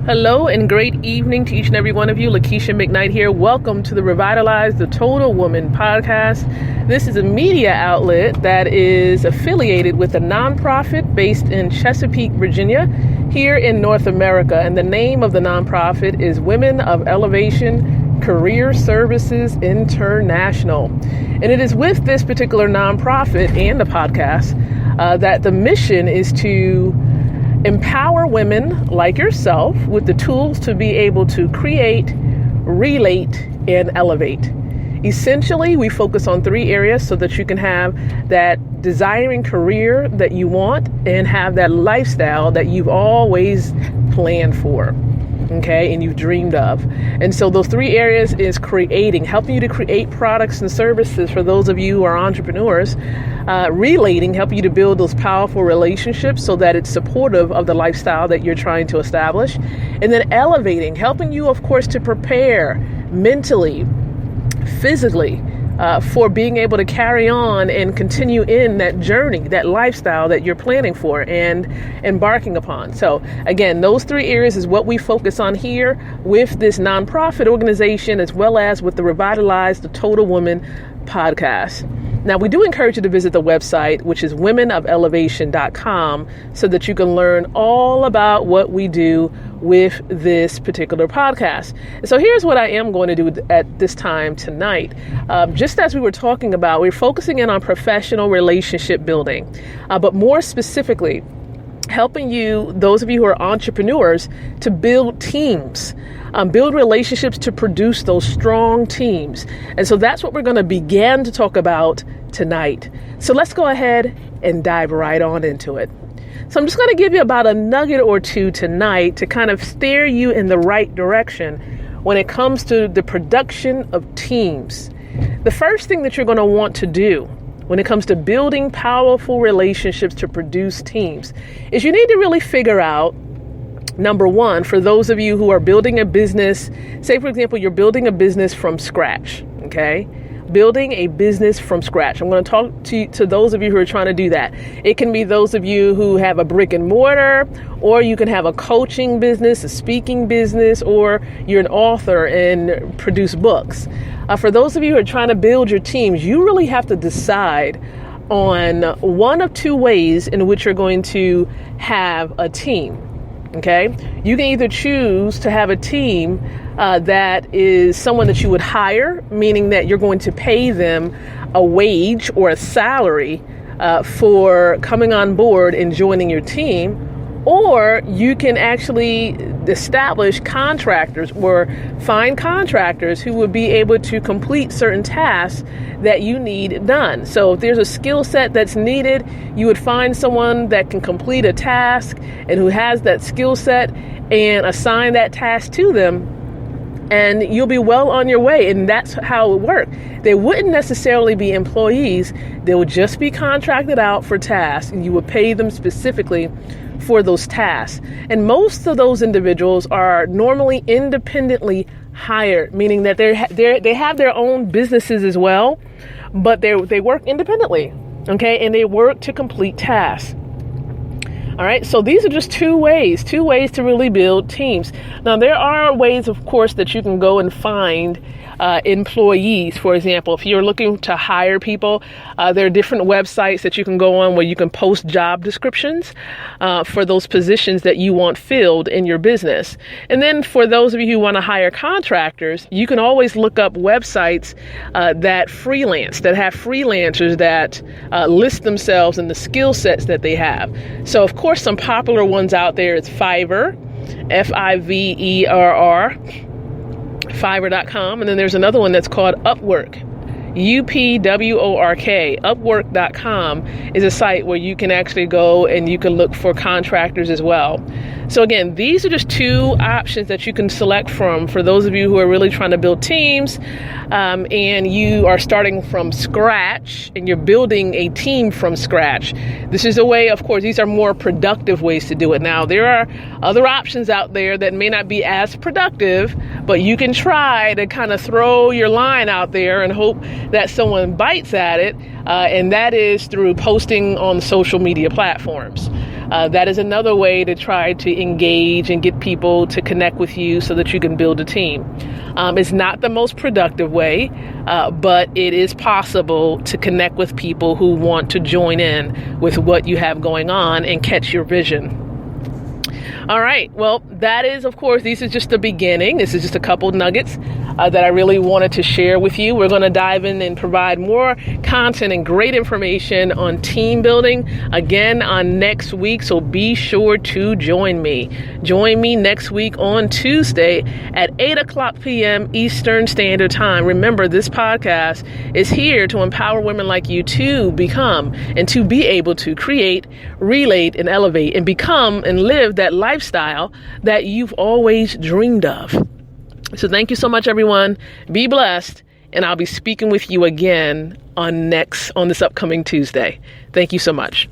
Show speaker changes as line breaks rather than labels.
Hello and great evening to each and every one of you. Lakeisha McKnight here. Welcome to the Revitalize the Total Woman podcast. This is a media outlet that is affiliated with a nonprofit based in Chesapeake, Virginia, here in North America. And the name of the nonprofit is Women of Elevation Career Services International. And it is with this particular nonprofit and the podcast that the mission is to empower women like yourself with the tools to be able to create, relate, and elevate. Essentially, we focus on three areas so that you can have that desiring career that you want and have that lifestyle that you've always planned for, okay, and you've dreamed of. And so those three areas is creating, helping you to create products and services for those of you who are entrepreneurs, relating, helping you to build those powerful relationships so that it's supportive of the lifestyle that you're trying to establish, and then elevating, helping you, of course, to prepare mentally, physically, for being able to carry on and continue in that journey, that lifestyle that you're planning for and embarking upon. So again, those three areas is what we focus on here with this nonprofit organization, as well as with the Revitalize the Total Woman podcast. Now, we do encourage you to visit the website, which is womenofelevation.com, so that you can learn all about what we do with this particular podcast. And so here's what I am going to do at this time tonight. Just as we were talking about, we're focusing in on professional relationship building, but more specifically, helping you, those of you who are entrepreneurs, to build teams, build relationships to produce those strong teams. And so that's what we're going to begin to talk about tonight. So let's go ahead and dive right on into it. So I'm just going to give you about a nugget or two tonight to kind of steer you in the right direction when it comes to the production of teams. The first thing that you're going to want to do when it comes to building powerful relationships to produce teams is you need to really figure out, number one, for those of you who are building a business, say, for example, you're building a business from scratch, okay? Building a business from scratch. I'm going to talk to those of you who are trying to do that. It can be those of you who have a brick and mortar, or you can have a coaching business, a speaking business, or you're an author and produce books. For those of you who are trying to build your teams, you really have to decide on one of two ways in which you're going to have a team. Okay, you can either choose to have a team that is someone that you would hire, meaning that you're going to pay them a wage or a salary for coming on board and joining your team, or you can actually establish contractors or find contractors who would be able to complete certain tasks that you need done. So if there's a skill set that's needed, you would find someone that can complete a task and who has that skill set and assign that task to them, and you'll be well on your way. And that's how it works. They wouldn't necessarily be employees. They would just be contracted out for tasks, and you would pay them specifically for those tasks. And most of those individuals are normally independently hired, meaning that they have their own businesses as well, but they work independently, okay, and they work to complete tasks. All right, so these are just two ways to really build teams. Now, there are ways, of course, that you can go and find employees. For example, if you're looking to hire people, there are different websites that you can go on where you can post job descriptions for those positions that you want filled in your business. And then for those of you who want to hire contractors, you can always look up websites that freelance, that have freelancers that list themselves and the skill sets that they have. So, of course, some popular ones out there is Fiverr, Fiverr, Fiverr.com, and then there's another one that's called Upwork, UPWORK. Upwork.com is a site where you can actually go and you can look for contractors as well. So again, these are just two options that you can select from for those of you who are really trying to build teams, and you are starting from scratch and you're building a team from scratch. This is a way, of course, these are more productive ways to do it. Now, there are other options out there that may not be as productive, but you can try to kind of throw your line out there and hope that someone bites at it, and that is through posting on social media platforms. That is another way to try to engage and get people to connect with you so that you can build a team. It's not the most productive way, but it is possible to connect with people who want to join in with what you have going on and catch your vision. All right. Well, that is, of course, this is just the beginning. This is just a couple nuggets that I really wanted to share with you. We're going to dive in and provide more content and great information on team building again on next week. So be sure to join me. Join me next week on Tuesday at 8:00 p.m. Eastern Standard Time. Remember, this podcast is here to empower women like you to become and to be able to create, relate, and elevate and become and live that lifestyle that you've always dreamed of. So thank you so much, everyone. Be blessed. And I'll be speaking with you again on this upcoming Tuesday. Thank you so much.